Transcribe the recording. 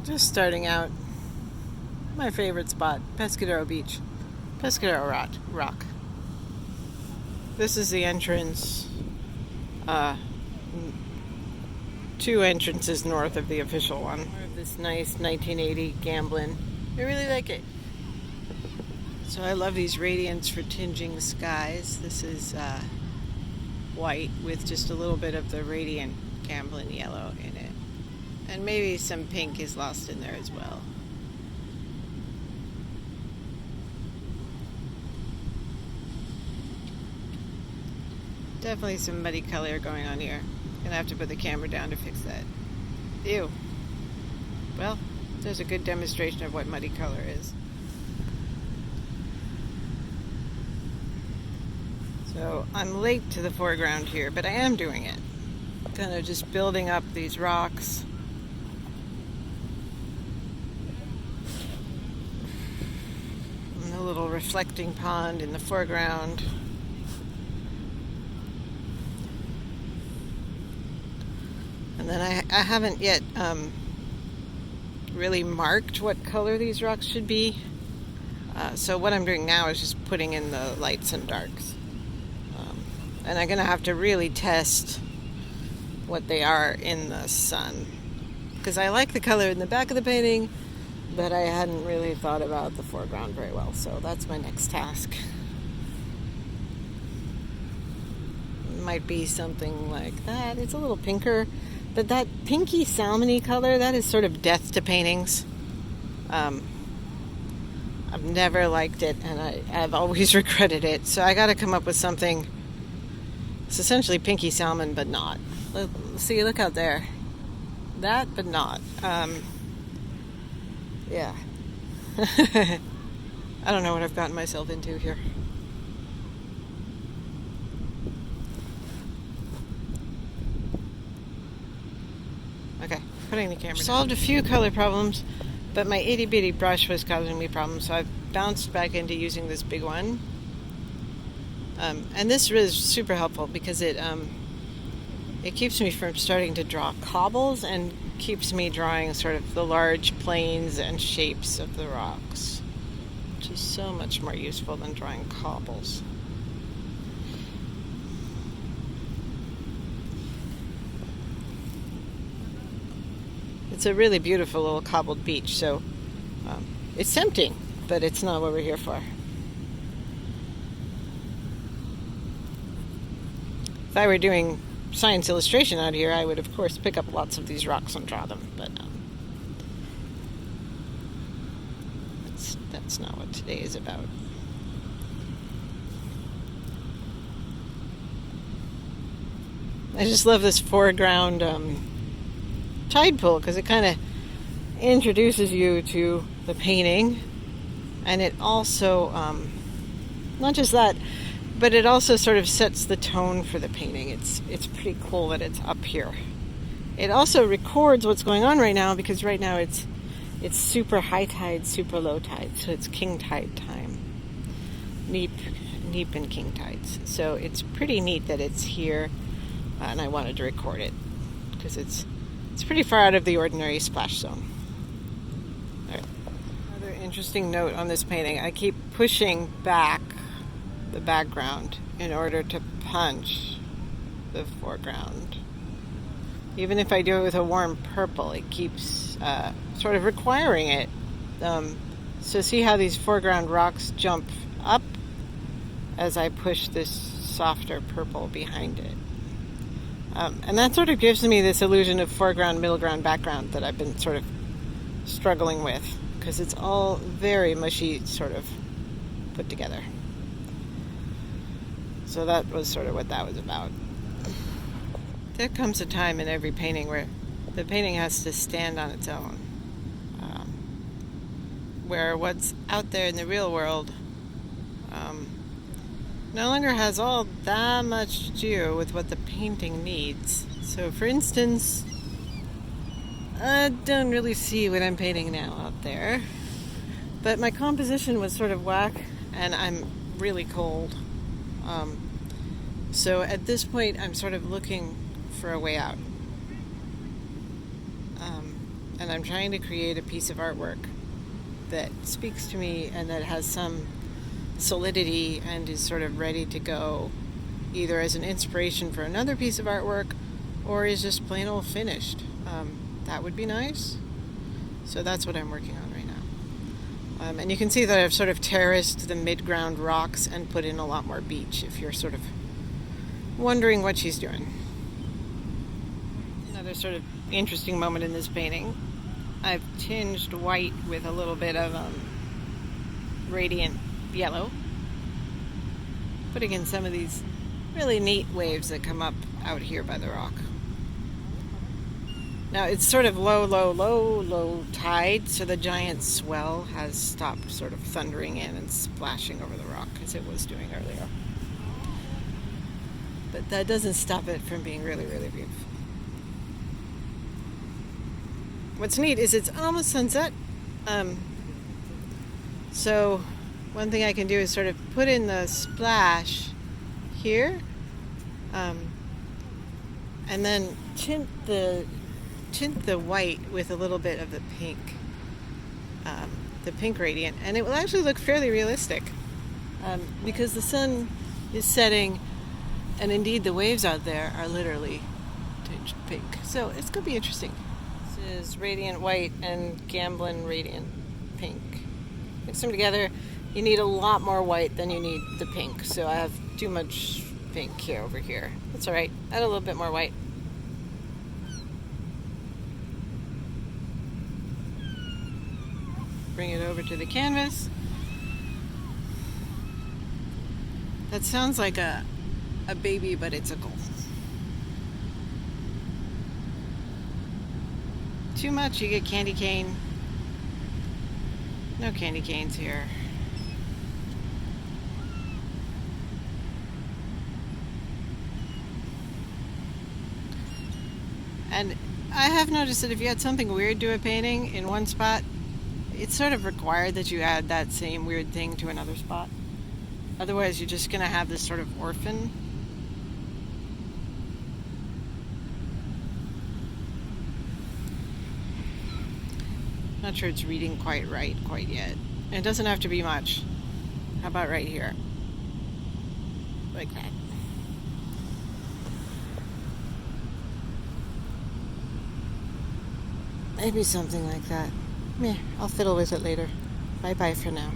Just starting out, my favorite spot, Pescadero Beach. Pescadero Rock. This is the entrance, uh, two entrances north of the official one. More of this nice 1980 Gamblin. I really like it. So I love these radiants for tinging skies. This is white with just a little bit of the radiant Gamblin yellow in it. And maybe some pink is lost in there as well. Definitely some muddy color going on here. Gonna have to put the camera down to fix that. Ew. Well, there's a good demonstration of what muddy color is. So I'm late to the foreground here, but I am doing it. Kind of just building up these rocks. And a little reflecting pond in the foreground. And then I haven't yet really marked what color these rocks should be. So what I'm doing now is just putting in the lights and darks. And I'm going to have to really test what they are in the sun. Because I like the color in the back of the painting, but I hadn't really thought about the foreground very well. So that's my next task. It might be something like that. It's a little pinker. But that pinky salmony color, that is sort of death to paintings. I've never liked it, and I've always regretted it. So I got to come up with something. It's essentially pinky salmon, but not. See, look out there. That, but not. Yeah. I don't know what I've gotten myself into here. Okay, putting the camera down. Solved a few color problems, but my itty bitty brush was causing me problems, so I've bounced back into using this big one. And this is super helpful because it keeps me from starting to draw cobbles and keeps me drawing sort of the large planes and shapes of the rocks, which is so much more useful than drawing cobbles. It's a really beautiful little cobbled beach, so it's tempting, but it's not what we're here for. If I were doing science illustration out here, I would, of course, pick up lots of these rocks and draw them, but that's not what today is about. I just love this foreground tide pool because it kind of introduces you to the painting, and it also not just that, but it also sort of sets the tone for the painting. It's pretty cool that it's up here. It also records what's going on right now because right now it's super high tide, super low tide, so it's king tide time, neap and king tides. So it's pretty neat that it's here, and I wanted to record it because it's pretty far out of the ordinary splash zone. All right. Another interesting note on this painting, I keep pushing back the background in order to punch the foreground. Even if I do it with a warm purple, it keeps sort of requiring it. So see how these foreground rocks jump up as I push this softer purple behind it. And that sort of gives me this illusion of foreground, middle ground, background that I've been sort of struggling with because it's all very mushy sort of put together. So that was sort of what that was about. There comes a time in every painting where the painting has to stand on its own. Where what's out there in the real world no longer has all that much to do with what the painting needs. So for instance, I don't really see what I'm painting now out there. But my composition was sort of whack, and I'm really cold. So at this point, I'm sort of looking for a way out. and I'm trying to create a piece of artwork that speaks to me and that has some solidity and is sort of ready to go, either as an inspiration for another piece of artwork or is just plain old finished. That would be nice. So that's what I'm working on right now. And you can see that I've sort of terraced the mid-ground rocks and put in a lot more beach, if you're sort of wondering what she's doing. Another sort of interesting moment in this painting, I've tinged white with a little bit of radiant yellow, putting in some of these really neat waves that come up out here by the rock. Now it's sort of low tide, so the giant swell has stopped sort of thundering in and splashing over the rock as it was doing earlier. But that doesn't stop it from being really, really beautiful. What's neat is it's almost sunset. So one thing I can do is sort of put in the splash here, and then tint the white with a little bit of the pink gradient, and it will actually look fairly realistic, because the sun is setting, and indeed the waves out there are literally tinged pink. So it's going to be interesting. This is radiant white and Gamblin radiant pink. Mix them together. You need a lot more white than you need the pink, so I have too much pink here over here. That's alright. Add a little bit more white. Bring it over to the canvas. That sounds like a baby, but it's a goal. Too much, you get candy cane. No candy canes here. And I have noticed that if you add something weird to a painting in one spot, it's sort of required that you add that same weird thing to another spot. Otherwise, you're just going to have this sort of orphan. Not sure it's reading quite right quite yet. And it doesn't have to be much. How about right here? Like that. Maybe something like that. Meh, I'll fiddle with it later. Bye-bye for now.